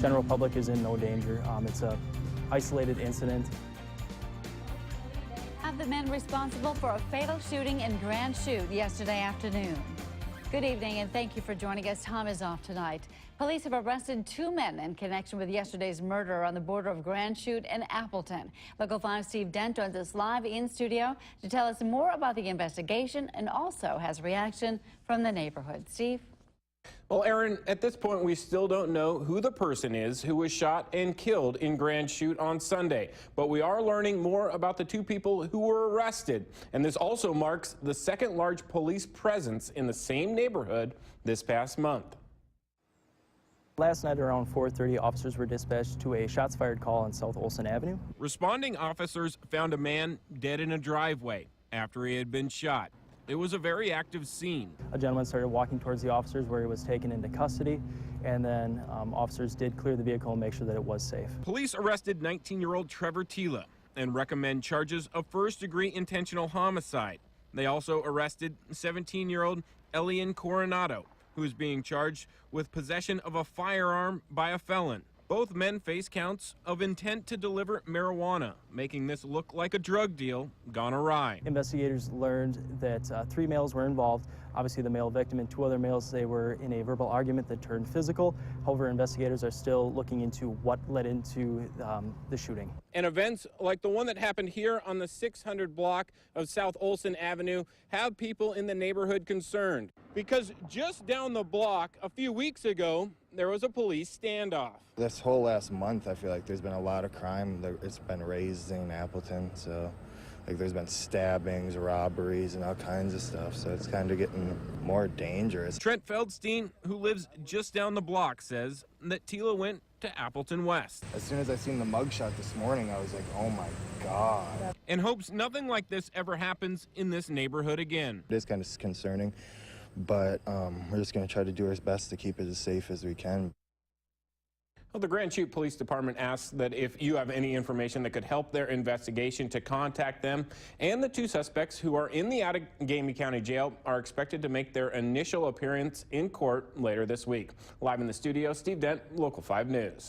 General public is in no danger. It's a isolated incident. Have the men responsible for a fatal shooting in Grand Chute yesterday afternoon. Good evening and thank you for joining us. Tom is off tonight. Police have arrested 2 men in connection with yesterday's murder on the border of Grand Chute and Appleton. Local 5's Steve Dent joins us live in studio to tell us more about the investigation and also has reaction from the neighborhood. Steve? Well, Aaron, at this point, we still don't know who the person is who was shot and killed in Grand Chute on Sunday. But we are learning more about the 2 people who were arrested. And this also marks the second large police presence in the same neighborhood this past month. Last night around 4:30, officers were dispatched to a shots fired call on South Olson Avenue. Responding officers found a man dead in a driveway after he had been shot. It was a very active scene. A gentleman started walking towards the officers where he was taken into custody, and then officers did clear the vehicle and make sure that it was safe. Police arrested 19-year-old Trevor Tila and recommend charges of first-degree intentional homicide. They also arrested 17-year-old Elian Coronado, who is being charged with possession of a firearm by a felon. Both men face counts of intent to deliver marijuana, making this look like a drug deal gone awry. Investigators learned that 3 males were involved. Obviously, the male victim and 2 other males, they were in a verbal argument that turned physical. However, investigators are still looking into what led into the shooting. And events like the one that happened here on the 600 block of South Olson Avenue have people in the neighborhood concerned. Because just down the block a few weeks ago, there was a police standoff. This whole last month, I feel like there's been a lot of crime. It's been raised in Appleton, so like there's been stabbings, robberies, and all kinds of stuff, so it's kind of getting more dangerous. Trent Feldstein, who lives just down the block, says that Tila went to Appleton West. As soon as I seen the mugshot this morning, I was like, oh my God. And hopes nothing like this ever happens in this neighborhood again. It is kind of concerning, but we're just going to try to do our best to keep it as safe as we can. Well, the Grand Chute Police Department asks that if you have any information that could help their investigation to contact them. And the 2 suspects who are in the Outagamie County Jail are expected to make their initial appearance in court later this week. Live in the studio, Steve Dent, Local 5 News.